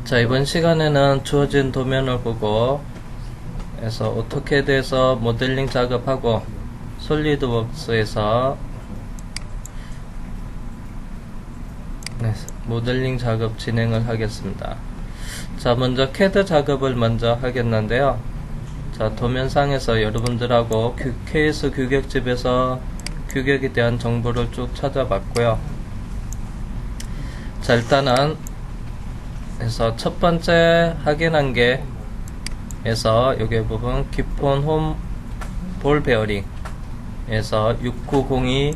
자, 이번 시간에는 주어진 도면을 보고 해서 오토캐드에서 모델링 작업하고 솔리드웍스에서 모델링 작업 진행을 하겠습니다. 자, 먼저 캐드 작업을 먼저 하겠는데요. 자, 도면상에서 여러분들하고 KS 규격집에서 규격에 대한 정보를 쭉 찾아봤고요. 자, 일단은 그래서 첫 번째 확인한 게 에서 여기 부분 기폰 홈 볼 베어링 에서 6902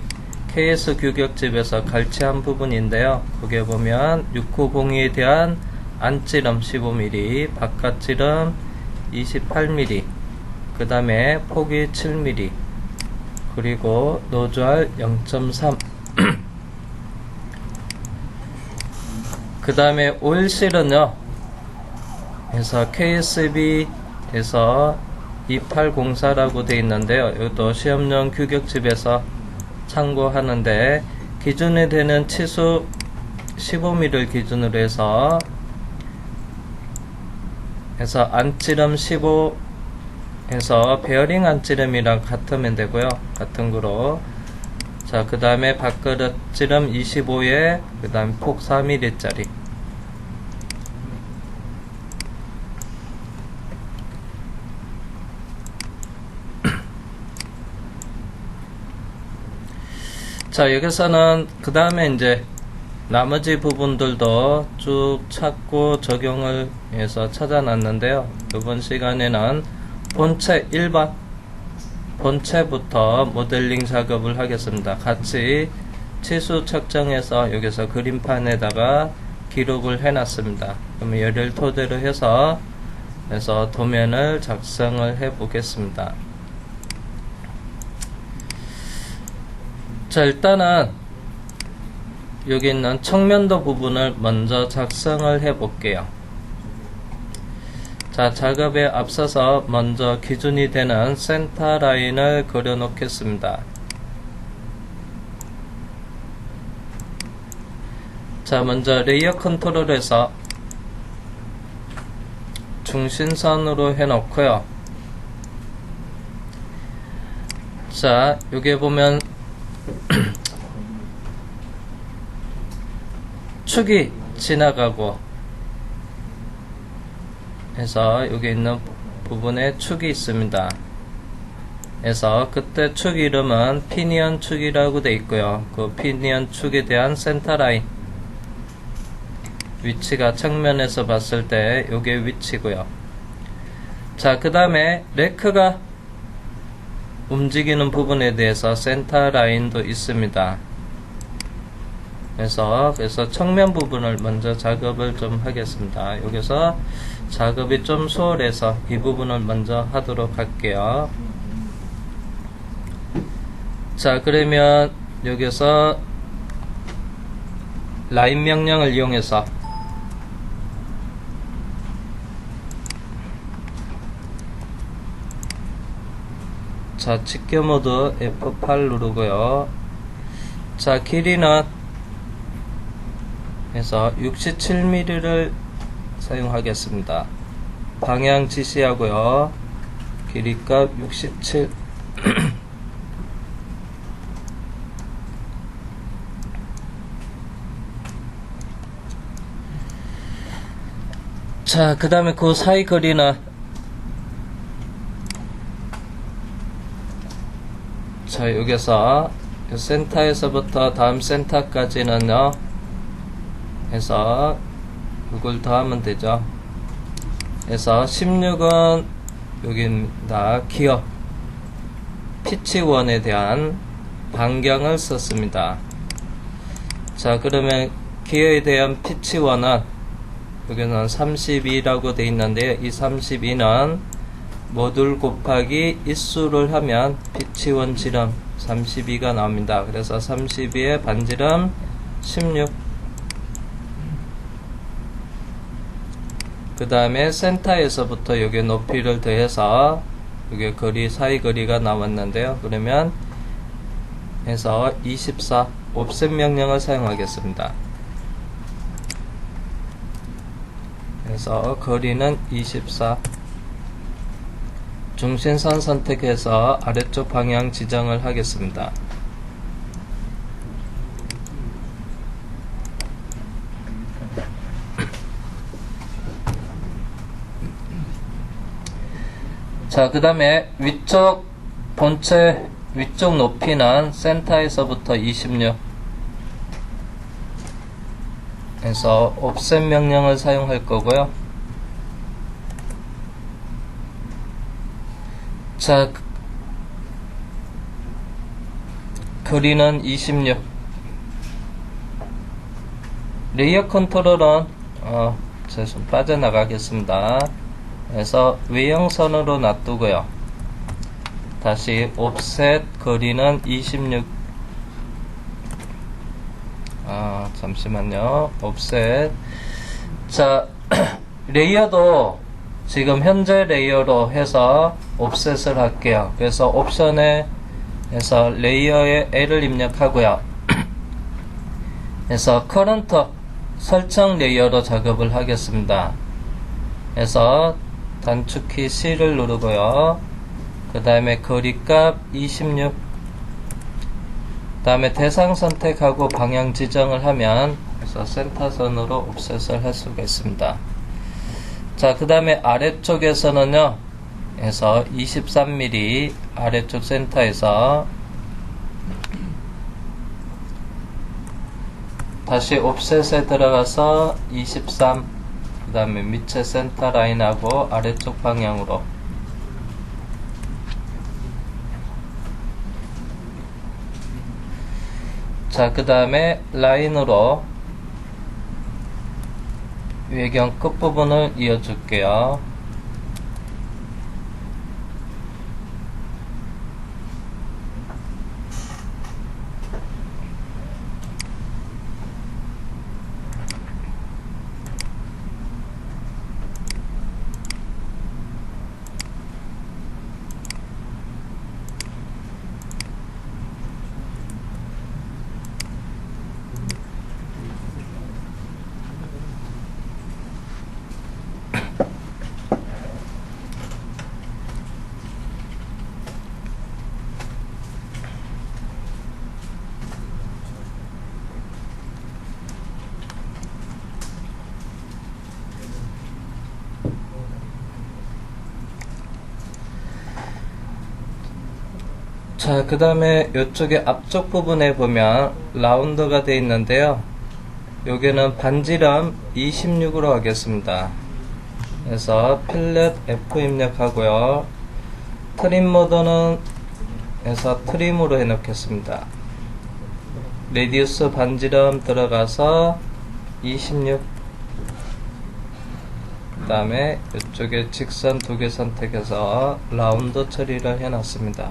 KS 규격집에서 갈치한 부분인데요. 거기에 보면 6902에 대한 안찌름 15mm, 바깥찌름 28mm, 그 다음에 폭이 7mm, 그리고 노즐 0.3 그 다음에 오일실은요, 그래서 KSB에서 2804라고 되어 있는데요. 이것도 시험용 규격집에서 참고하는데, 기준이 되는 치수 15mm를 기준으로 해서 안찌름 15 해서 베어링 안찌름이랑 같으면 되고요. 같은 거로. 자, 그 다음에 밥그릇 찌름 25에 그 다음에 폭 4mm 짜리. 자, 여기서는 그 다음에 이제 나머지 부분들도 쭉 찾고 적용을 해서 찾아놨는데요. 이번 시간에는 본체 1번 본체부터 모델링 작업을 하겠습니다. 같이 치수 측정해서 여기서 그림판에다가 기록을 해놨습니다. 그러면 얘를 토대로 해서 도면을 작성을 해 보겠습니다. 자, 일단은 여기 있는 측면도 부분을 먼저 작성을 해 볼게요. 자, 작업에 앞서서 먼저 기준이 되는 센터 라인을 그려 놓겠습니다. 자, 먼저 레이어 컨트롤에서 중심선으로 해 놓고요. 자, 여기 보면 축이 지나가고 해서 여기 있는 부분에 축이 있습니다. 그래서 그때 축 이름은 피니언 축이라고 되어 있고요. 그 피니언 축에 대한 센터 라인 위치가 측면에서 봤을 때 요게 위치고요. 자, 그 다음에 레크가 움직이는 부분에 대해서 센터 라인도 있습니다. 그래서 측면 부분을 먼저 작업을 좀 하겠습니다. 여기서 작업이 좀 수월해서 이 부분을 먼저 하도록 할게요. 자, 그러면 여기서 라인 명령을 이용해서 자, 직겨 모드 F8 누르고요. 자, 길이는 해서 67mm를 사용하겠습니다. 방향 지시하고요. 길이값 67 자, 그 다음에 그 사이 거리는 자, 여기서 센터에서부터 다음 센터까지는요 해서 이걸 더하면 되죠. 그래서 16은 여기입니다. 기어 피치1에 대한 반경을 썼습니다. 자, 그러면 기어에 대한 피치1은 여기는 32라고 되어 있는데요. 이 32는 모듈 곱하기 입수를 하면 피치1 지름 32가 나옵니다. 그래서 32의 반지름 16. 그 다음에 센터에서부터 여기 높이를 더해서 여기 거리 사이 거리가 나왔는데요. 그러면 해서 24 옵셋 명령을 사용하겠습니다. 그래서 거리는 24. 중심선 선택해서 아래쪽 방향 지정을 하겠습니다. 자, 그 다음에 위쪽 본체 위쪽 높이는 센터에서부터 26 해서 옵셋 명령을 사용할 거고요. 자, 거리는 26. 레이어 컨트롤은 제가 좀 빠져나가겠습니다. 그래서 외형선으로 놔두고요. 다시 옵셋 거리는 26. 잠시만요. 옵셋. 자, 레이어도 지금 현재 레이어로 해서 옵셋을 할게요. 그래서 옵션에 해서 레이어에 L을 입력하고요. 그래서 커런트 설정 레이어로 작업을 하겠습니다. 그래서 단축키 C를 누르고요. 그 다음에 거리값 26. 그 다음에 대상 선택하고 방향 지정을 하면 그래서 센터선으로 옵셋을 할 수가 있습니다. 자, 그 다음에 아래쪽에서는요, 해서 23mm 아래쪽 센터에서 다시 옵셋에 들어가서 23. 그 다음에 밑에 센터 라인하고 아래쪽 방향으로 자, 그 다음에 라인으로 외경 끝부분을 이어줄게요. 자, 그 다음에 이쪽에 앞쪽 부분에 보면 라운드가 되어 있는데요. 여기는 반지름 26으로 하겠습니다. 그래서 필렛 F 입력하고요. 트림 모드는 해서 트림으로 해 놓겠습니다. 레디우스 반지름 들어가서 26. 그 다음에 이쪽에 직선 2개 선택해서 라운드 처리를 해 놨습니다.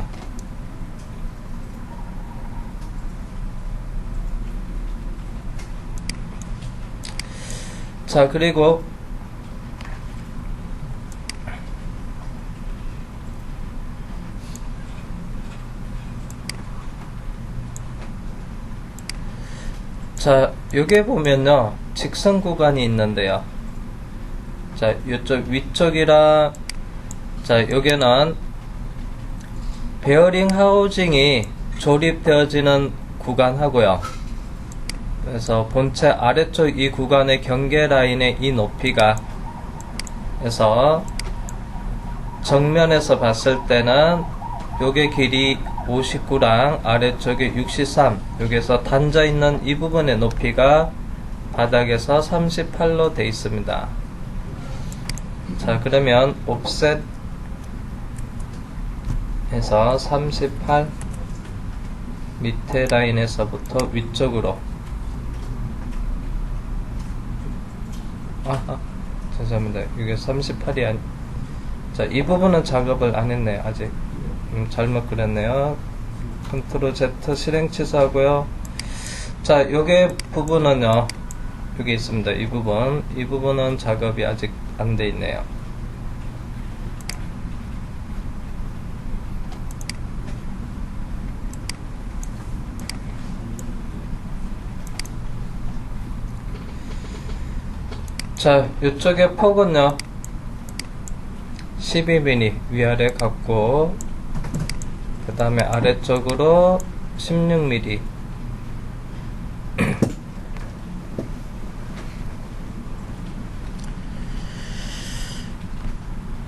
자, 그리고 자, 여기에 보면요, 직선 구간이 있는데요. 자, 이쪽 위쪽이랑 자, 여기는 베어링 하우징이 조립되어지는 구간 하고요. 그래서 본체 아래쪽 이 구간의 경계 라인의 이 높이가 그래서 정면에서 봤을 때는 요게 길이 59랑 아래쪽에 63, 여기서 단자 있는 이 부분의 높이가 바닥에서 38로 되어 있습니다. 자, 그러면 옵셋 해서 38 밑에 라인에서부터 위쪽으로 죄송합니다. 이게 38이 아니 자, 이 부분은 작업을 안 했네요. 아직 잘못 그렸네요. 컨트롤 Z 실행 취소하고요. 자, 요게 부분은요, 여기 있습니다. 이 부분은 작업이 아직 안 돼 있네요. 자, 이쪽에 폭은요 12mm 위아래 갖고, 그 다음에 아래쪽으로 16mm.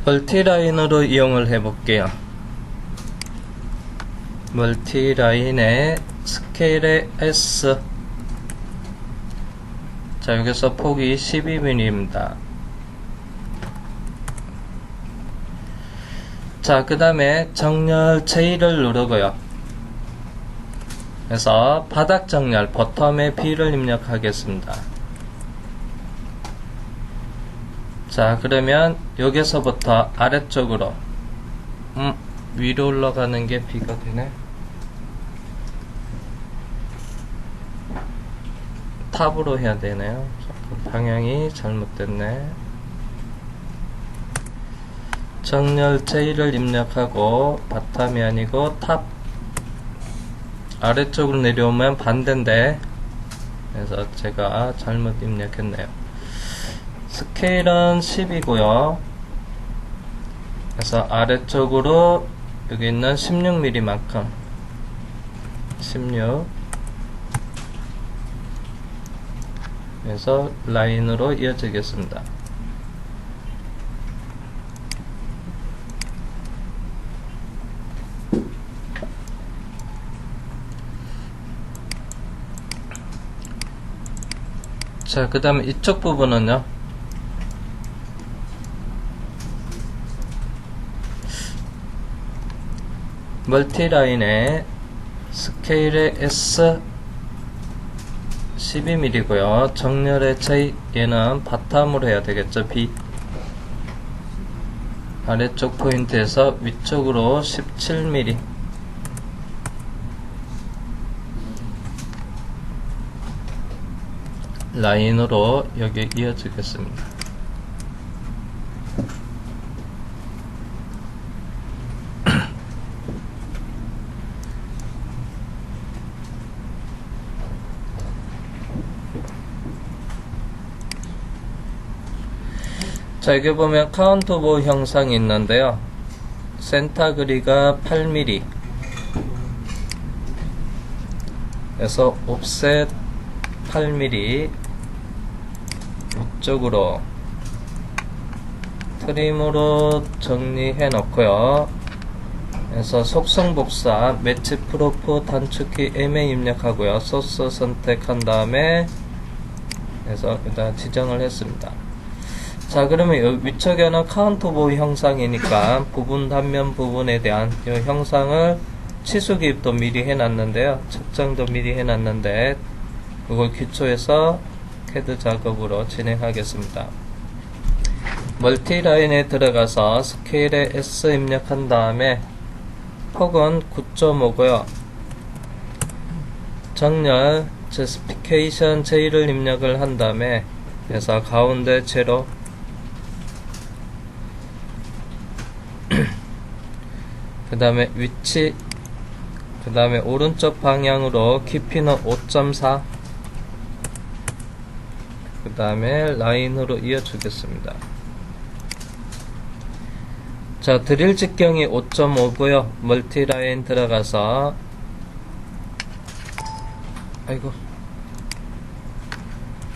멀티라인으로 이용을 해 볼게요. 멀티라인의 스케일의 S. 자, 여기서 폭이 12mm입니다. 자, 그 다음에 정렬 J를 누르고요. 그래서 바닥 정렬 버텀의 B를 입력하겠습니다. 자, 그러면 여기서부터 아래쪽으로 위로 올라가는 게 B가 되네. 탑으로 해야 되네요. 방향이 잘못됐네. 정렬 J를 입력하고 바텀이 아니고 탑. 아래쪽으로 내려오면 반대인데, 그래서 제가 잘못 입력했네요. 스케일은 10이고요. 그래서 아래쪽으로 여기 있는 16mm만큼 16. 그래서 라인으로 이어지겠습니다. 자, 그 다음에 이쪽 부분은요, 멀티라인의 스케일의 S 12mm고요. 정렬의 J, 얘는 바텀으로 해야 되겠죠. B. 아래쪽 포인트에서 위쪽으로 17mm. 라인으로 여기 이어지겠습니다. 자, 여기 보면 카운트 오브 형상이 있는데요. 센터 그리가 8mm. 그래서 옵셋 8mm 이쪽으로 트림으로 정리해 놓고요. 그래서 속성복사 매치 프로프 단축키 M에 입력하고요. 소스 선택한 다음에 그래서 일단 지정을 했습니다. 자, 그러면 위쪽에는 카운트 오브 형상이니까 부분 단면 부분에 대한 이 형상을 치수 기입도 미리 해놨는데요. 측정도 미리 해놨는데 이걸 기초해서 CAD 작업으로 진행하겠습니다. 멀티라인에 들어가서 스케일에 S 입력한 다음에 폭은 9.5고요. 정렬 저스피케이션 J를 입력을 한 다음에 그래서 가운데 제로 그 다음에 위치, 그 다음에 오른쪽 방향으로 깊이는 5.4, 그 다음에 라인으로 이어주겠습니다. 자, 드릴 직경이 5.5고요 멀티라인 들어가서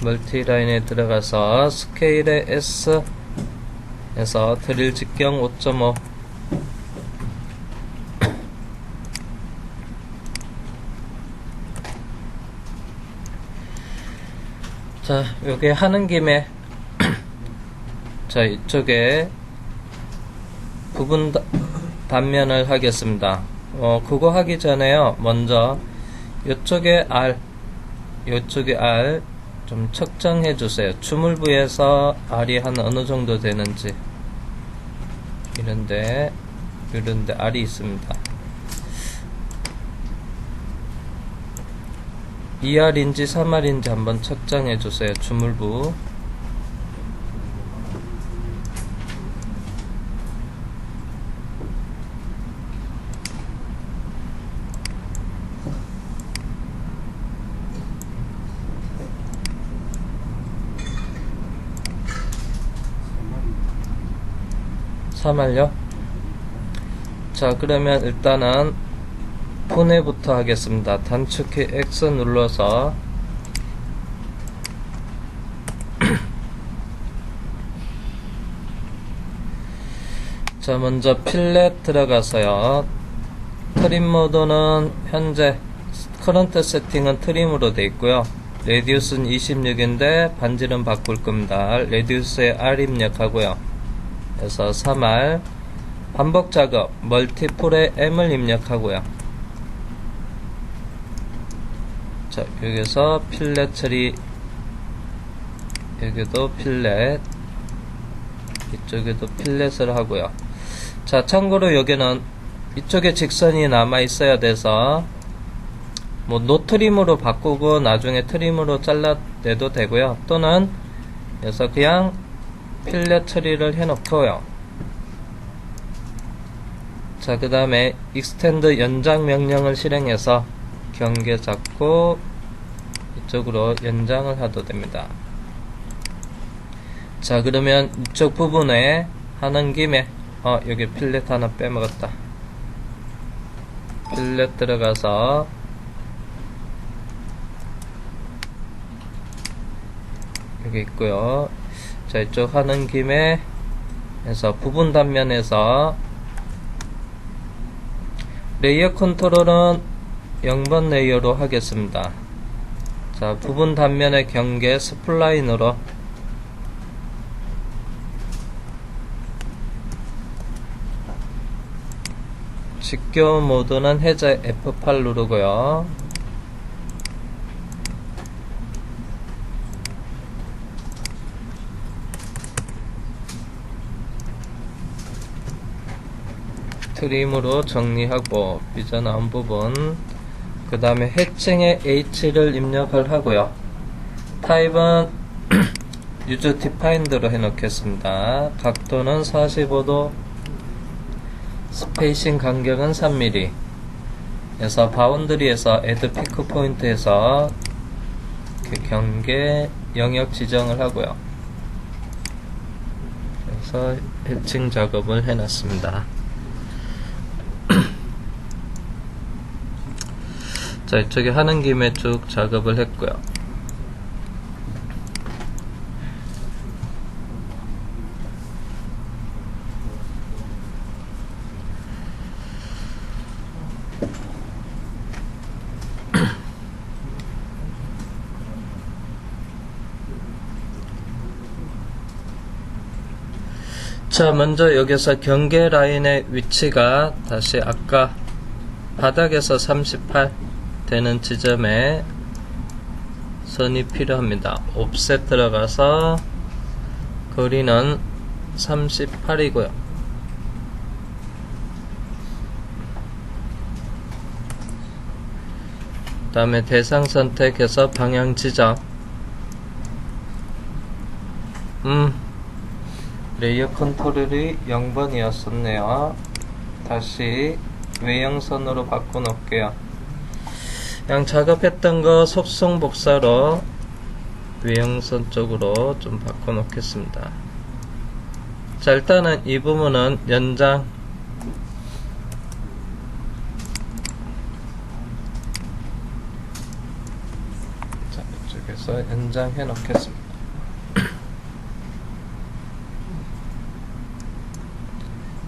멀티라인에 들어가서 스케일의 S 에서 드릴 직경 5.5. 자, 요게 하는 김에 자, 이쪽에 부분 단면을 하겠습니다. 그거 하기 전에요, 먼저 요쪽에 R 좀 측정해 주세요. 주물부에서 R이 한 어느 정도 되는지. 이런데 R이 있습니다. 2R인지 3R인지 한번 측정해 주세요. 주물부. 3R요? 자, 그러면 일단은 분해부터 하겠습니다. 단축키 X 눌러서 자, 먼저 필렛 들어가서요. 트림 모드는 현재 커런트 세팅은 트림으로 되어 있고요. 레디우스는 26인데 반지름 바꿀 겁니다. 레디우스에 R 입력하고요. 그래서 3R 반복 작업 멀티플에 M을 입력하고요. 자, 여기서 필렛 처리, 여기도 필렛, 이쪽에도 필렛을 하고요. 자, 참고로 여기는 이쪽에 직선이 남아 있어야 돼서 뭐 노트림으로 바꾸고 나중에 트림으로 잘라내도 되고요. 또는 여기서 그냥 필렛 처리를 해 놓고요. 자, 그 다음에 익스텐드 연장 명령을 실행해서 경계 잡고 이쪽으로 연장을 해도 됩니다. 자, 그러면 이쪽 부분에 하는 김에 여기 필렛 하나 빼먹었다. 필렛 들어가서 여기 있고요. 자, 이쪽 하는 김에 해서 부분 단면에서 레이어 컨트롤은 0번 레이어로 하겠습니다. 자, 부분 단면의 경계 스플라인으로 직교 모드는 해제 F8 누르고요. 트림으로 정리하고 삐져나온 부분, 그 다음에 해칭에 H를 입력을 하고요. 타입은 Use Defined로 해놓겠습니다. 각도는 45도, 스페이싱 간격은 3mm. 그래서 바운드리에서 Add Pick Point에서 경계 영역 지정을 하고요. 그래서 해칭 작업을 해놨습니다. 자, 이쪽에 하는 김에 쭉 작업을 했고요. 자, 먼저 여기서 경계 라인의 위치가 다시 아까 바닥에서 38 되는 지점에 선이 필요합니다. 옵셋 들어가서 거리는 38이고요. 그 다음에 대상 선택해서 방향 지정. 레이어 컨트롤이 0번이었었네요. 다시 외형선으로 바꿔 놓을게요. 그냥 작업했던 거 속성 복사로 외형선 쪽으로 좀 바꿔 놓겠습니다. 자, 일단은 이 부분은 연장, 자, 이쪽에서 연장해 놓겠습니다.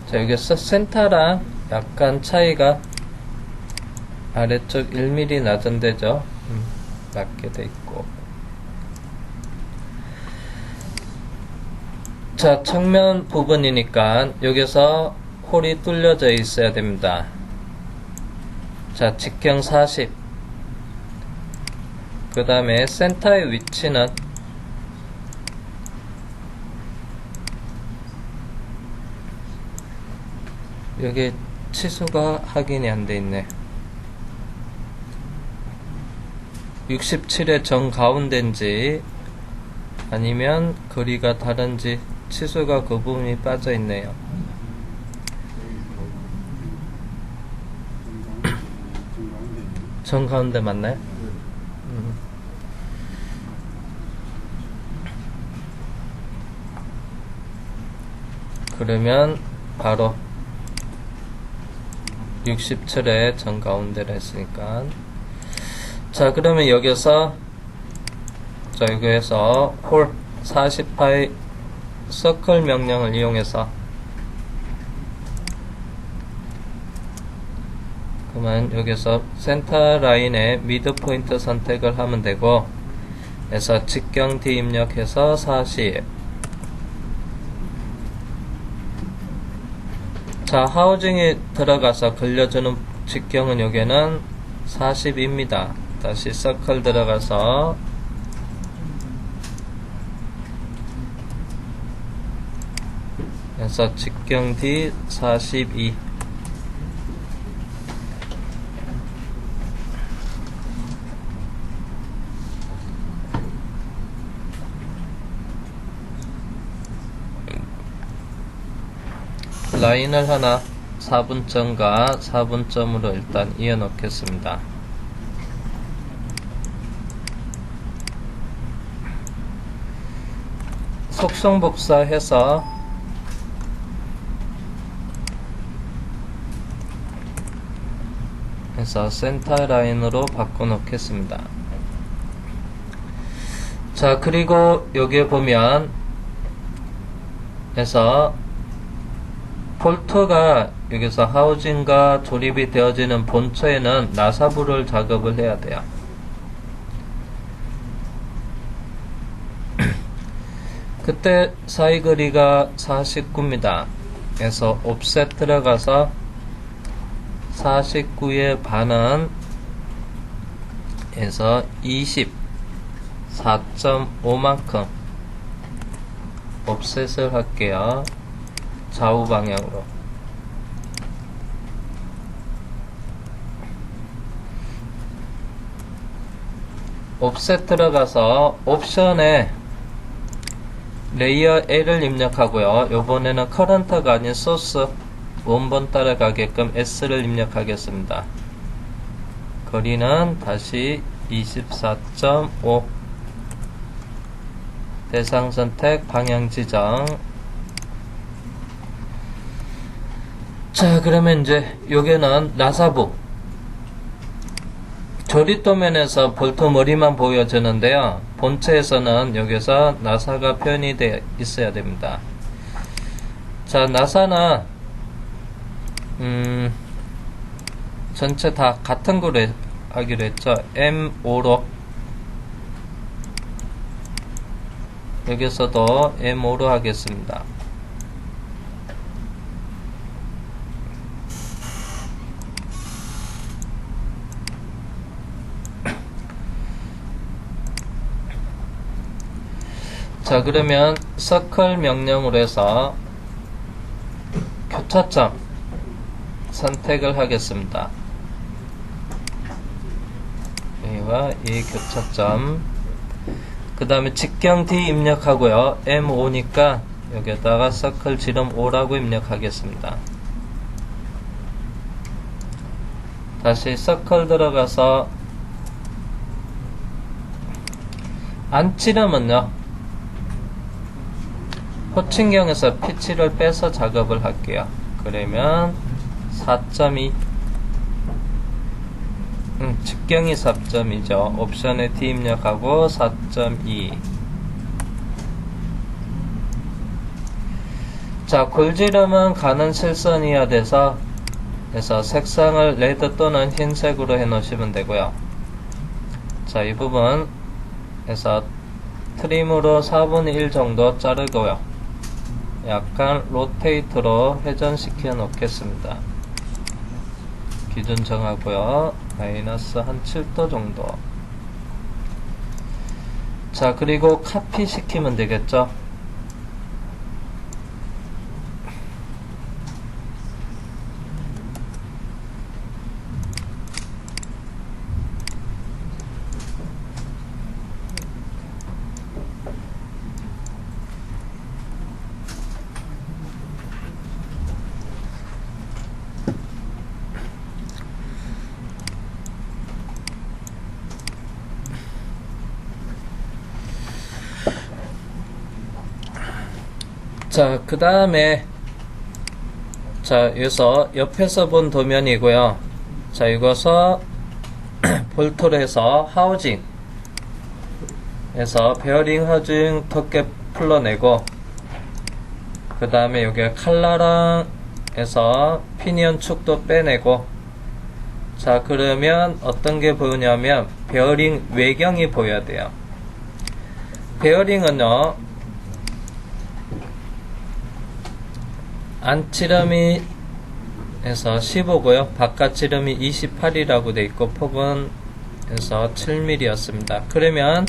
자, 여기서 센터랑 약간 차이가 아래쪽 1mm 낮은 데죠. 낮게 돼 있고. 자, 측면 부분이니까 여기서 홀이 뚫려져 있어야 됩니다. 자, 직경 40. 그 다음에 센터의 위치는 여기 치수가 확인이 안 돼 있네. 67의 정가운데인지 아니면 거리가 다른지 치수가 그 부분이 빠져 있네요. 정가운데 맞나요? 그러면 바로 67에 정가운데를 했으니까. 자, 그러면 여기서 자, 여기에서 홀 40파이 서클 명령을 이용해서 그러면 여기서 센터 라인에 미드 포인트 선택을 하면 되고, 그래서 직경 D 입력해서 40. 자, 하우징이 들어가서 걸려주는 직경은 여기는 40입니다. 다시 서클 들어가서 그래서 직경 D 42. 라인을 하나 4분점과 4분점으로 일단 이어 놓겠습니다. 속성복사해서 센터 라인으로 바꿔 놓겠습니다. 자, 그리고 여기에 보면 폴트가 여기서 하우징과 조립이 되어지는 본처에는 나사부를 작업을 해야 돼요. 그때 사이 거리가 49입니다. 그래서 옵셋 들어가서 49의 반은 해서 24.5만큼 옵셋을 할게요. 좌우 방향으로. 옵셋 들어가서 옵션에 레이어 L을 입력하고요. 요번에는 커런트가 아닌 소스 원본 따라가게끔 S를 입력하겠습니다. 거리는 다시 24.5. 대상 선택, 방향 지정. 자, 그러면 이제 요게는 나사부 조립도면에서 볼트 머리만 보여주는데요. 본체에서는 여기서 나사가 표현이 되어 있어야 됩니다. 자, 나사는 전체 다 같은 거로 하기로 했죠. M5로 여기서도 M5로 하겠습니다. 자, 그러면 서클 명령으로 해서 교차점 선택을 하겠습니다. A와 이 교차점. 그 다음에 직경 D 입력하고요. M5니까 여기에다가 서클 지름 5라고 입력하겠습니다. 다시 서클 들어가서 안치름은요, 호칭경에서 피치를 빼서 작업을 할게요. 그러면 4.2. 직경이 4.2죠. 옵션에 D 입력하고 4.2. 자, 골지름은 가는 실선이어야 돼서 색상을 레드 또는 흰색으로 해 놓으시면 되고요. 자, 이 부분 트림으로 4분의 1 정도 자르고요. 약간 로테이트로 회전시켜 놓겠습니다. 기준 정하고요. 마이너스 한 7도 정도. 자, 그리고 카피 시키면 되겠죠. 자, 그 다음에 자, 여기서 옆에서 본 도면이고요. 자, 이것서 볼트로 해서 하우징 해서 베어링 하우징 덮개 풀러내고, 그 다음에 여기 칼라랑 해서 피니언 축도 빼내고, 자, 그러면 어떤 게 보이냐면 베어링 외경이 보여야 돼요. 베어링은요, 안치름이 해서 15고요. 바깥 지름이 28이라고 돼 있고 폭은 해서 7mm 였습니다. 그러면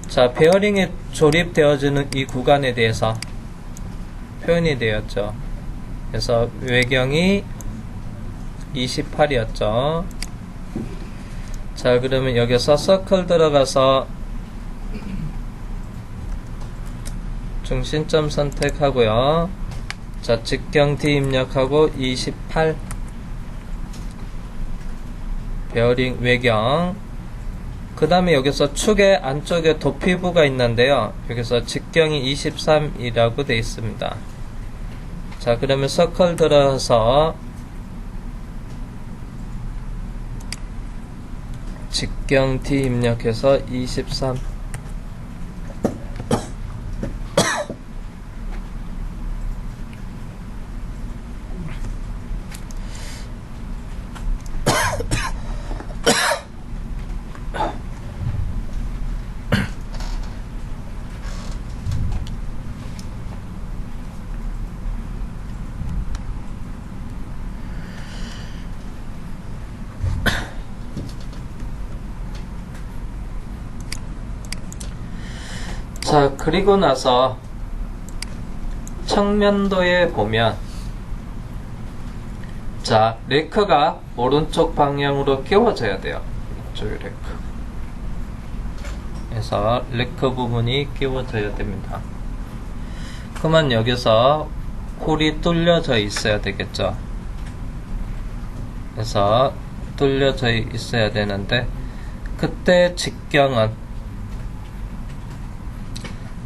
자, 베어링이 조립되어지는 이 구간에 대해서 표현이 되었죠. 그래서 외경이 28이었죠. 자, 그러면 여기서 서클 들어가서 중심점 선택하고요. 자, 직경 D 입력하고 28 베어링 외경, 그 다음에 여기서 축의 안쪽에 도피부가 있는데요. 여기서 직경이 23이라고 되어 있습니다. 자, 그러면 서클 들어서 직경 D 입력해서 23. 자, 그리고 나서 측면도에 보면, 자, 레크가 오른쪽 방향으로 끼워져야 돼요. 이쪽에 레크. 그래서 레크 부분이 끼워져야 됩니다. 그러면 여기서 홀이 뚫려져 있어야 되겠죠. 그래서 뚫려져 있어야 되는데, 그때 직경은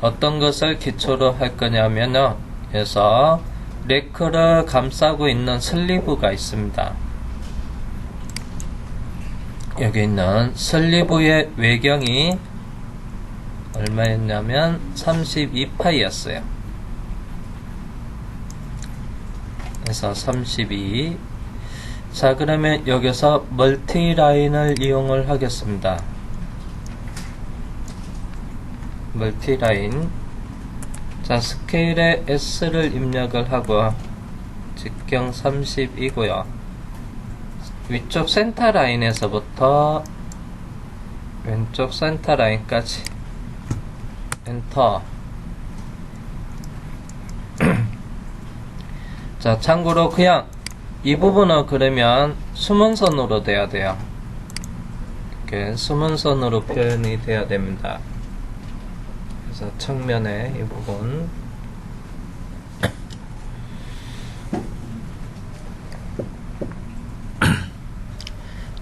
어떤 것을 기초로 할 거냐면요, 그래서 레크를 감싸고 있는 슬리브가 있습니다. 여기 있는 슬리브의 외경이 얼마였냐면 32파이였어요. 그래서 32. 자, 그러면 여기서 멀티라인을 이용을 하겠습니다. 멀티라인. 자, 스케일에 S를 입력을 하고 직경 30이고요. 위쪽 센터 라인에서부터 왼쪽 센터 라인까지 엔터. 자, 참고로 그냥 이 부분은 그러면 수문선으로 돼야 돼요. 이렇게 수문선으로 표현이 돼야 됩니다. 그래서 측면에 이 부분,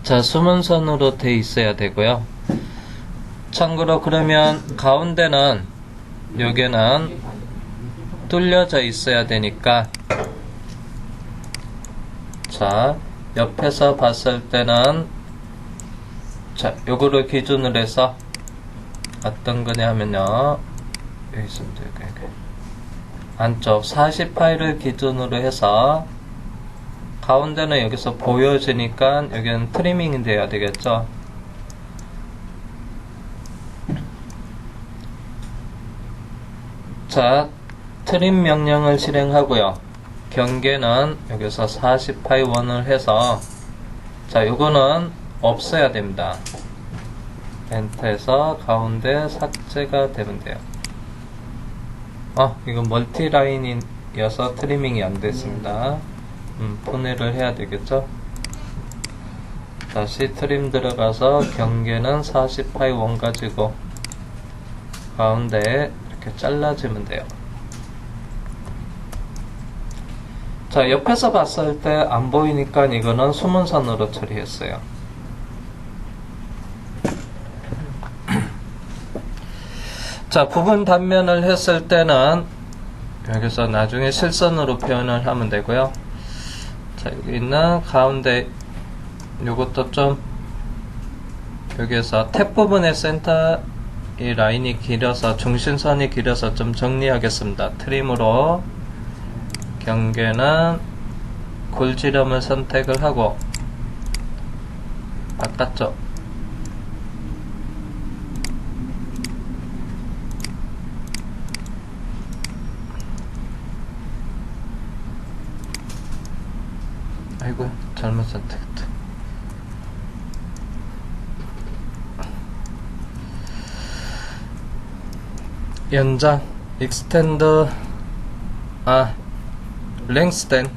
자, 수문선으로 돼 있어야 되고요. 참고로 그러면 가운데는 여기는 뚫려져 있어야 되니까, 자, 옆에서 봤을 때는, 자, 요거를 기준으로 해서 어떤 거냐 하면요, 여기 있습니다. 여기. 안쪽 40파이를 기준으로 해서 가운데는 여기서 보여지니까 여기는 트리밍이 돼야 되겠죠. 자, 트림 명령을 실행하고요. 경계는 여기서 40파이 원을 해서, 자, 요거는 없애야 됩니다. 엔터에서 가운데 삭제가 되면 돼요. 이거 멀티라인이어서 트리밍이 안 됐습니다. 분해를 해야 되겠죠. 다시 트림 들어가서 경계는 40파이 원 가지고 가운데 이렇게 잘라주면 돼요. 자, 옆에서 봤을 때 안 보이니까 이거는 수문선으로 처리했어요. 자, 부분 단면을 했을 때는 여기서 나중에 실선으로 표현을 하면 되고요. 자, 여기 있는 가운데 요것도 좀 여기에서 탭 부분의 센터 이 라인이 길어서 중심선이 길어서 좀 정리하겠습니다. 트림으로 경계는 골지름을 선택을 하고 바깥쪽 아이고 잘못 선택했다. 연장 익스텐드 랭스텐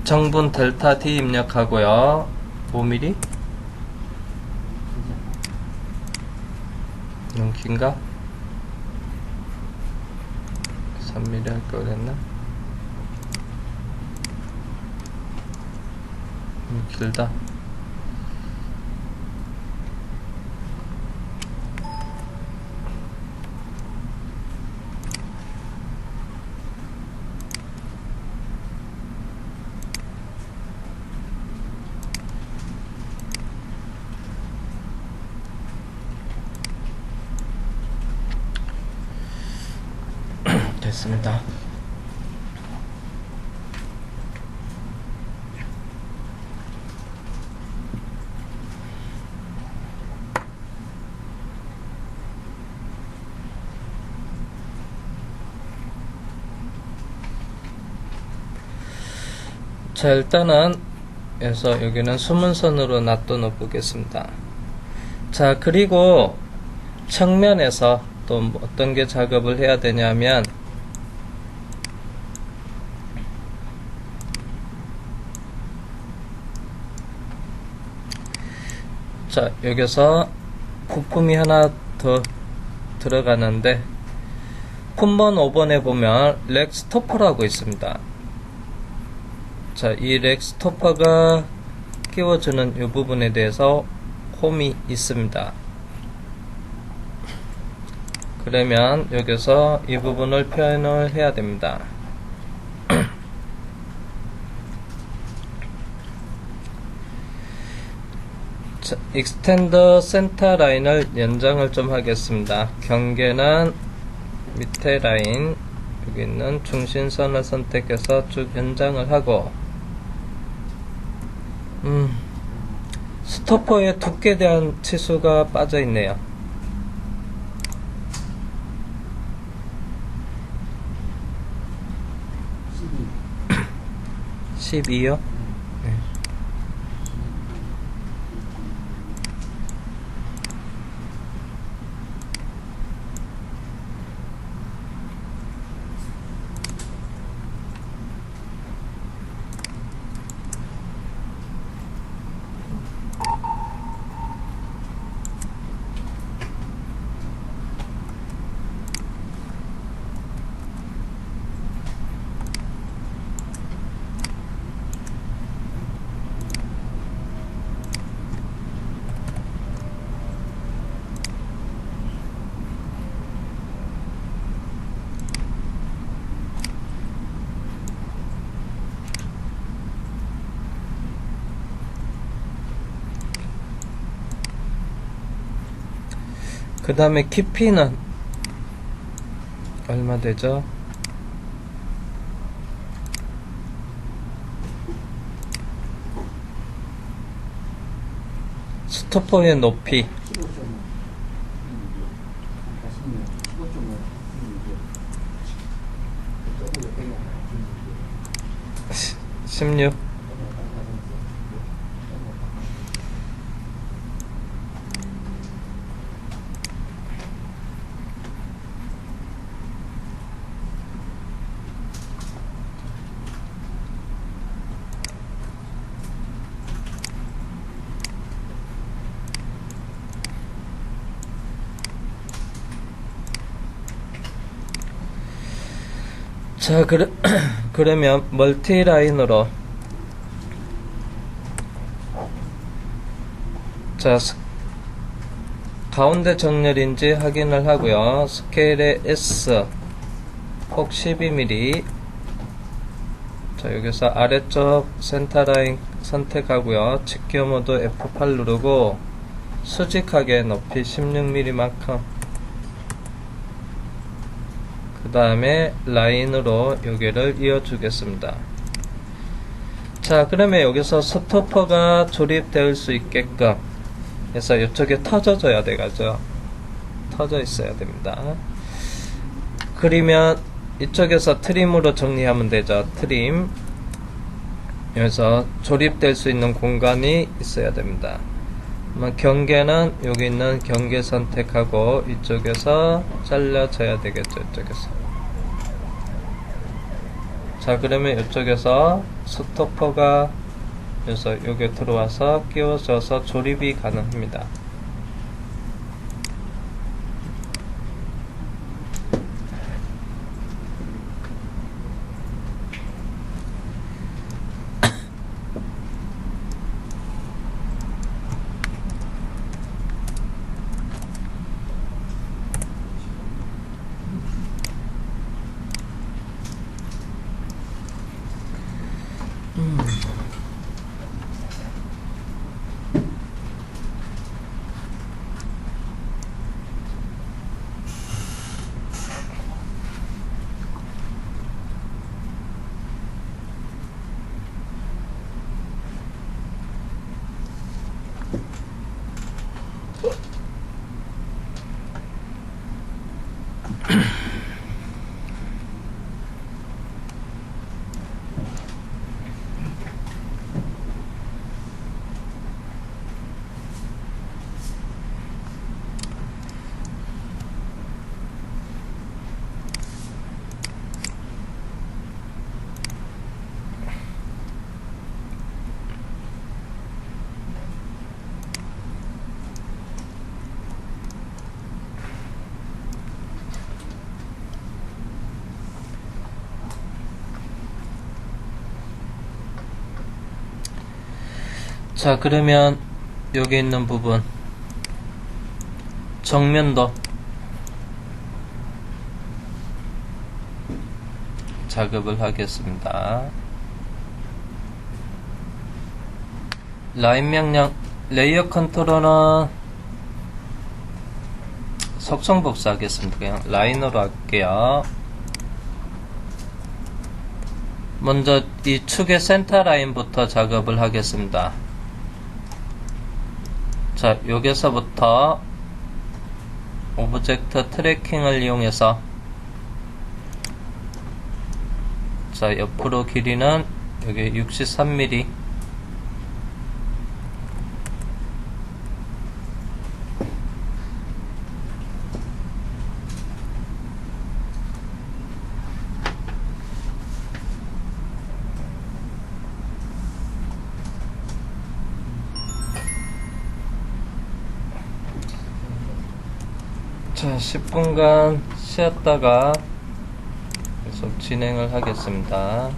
정분 델타 D 입력하고요. 5mm 너무 긴가? 3mm 할 걸 그랬나? 길다. 됐습니다. 자, 일단은 그래서 여기는 수문선으로 놔둬 보겠습니다. 자, 그리고 측면에서 또 어떤 게 작업을 해야 되냐면 자, 여기서 부품이 하나 더 들어가는데 품번 5번에 보면 렉 스토퍼라고 있습니다. 자, 이 렉 스토퍼가 끼워주는 이 부분에 대해서 홈이 있습니다. 그러면 여기서 이 부분을 표현을 해야 됩니다. 자, 익스텐더 센터 라인을 연장을 좀 하겠습니다. 경계는 밑에 라인 여기 있는 중심선을 선택해서 쭉 연장을 하고 스토퍼의 두께에 대한 치수가 빠져 있네요. 12요? 네. 그 다음에 깊이는 얼마 되죠? 스토퍼의 높이 16. 자, 그러면 멀티라인으로 자, 가운데 정렬인지 확인을 하고요. 스케일의 S 폭 12mm 자, 여기서 아래쪽 센터라인 선택하고요. 직교 모드 F8 누르고 수직하게 높이 16mm만큼, 그 다음에 라인으로 여기를 이어주겠습니다. 자, 그러면 여기서 스토퍼가 조립될 수 있게끔 해서 이쪽에 터져줘야 되겠죠. 터져 있어야 됩니다. 그리면 이쪽에서 트림으로 정리하면 되죠. 트림. 여기서 조립될 수 있는 공간이 있어야 됩니다. 경계는 여기 있는 경계 선택하고 이쪽에서 잘라줘야 되겠죠. 이쪽에서. 자, 그러면 이쪽에서 스토퍼가 여기서 여기 들어와서 끼워져서 조립이 가능합니다. 자, 그러면 여기 있는 부분 정면도 작업을 하겠습니다. 라인 명령, 레이어 컨트롤은 속성 복사하겠습니다. 그냥 라인으로 할게요. 먼저 이 축의 센터 라인부터 작업을 하겠습니다. 자, 여기서부터 오브젝트 트래킹을 이용해서 자, 옆으로 길이는 여기 63mm, 자, 10분간 쉬었다가 계속 진행을 하겠습니다.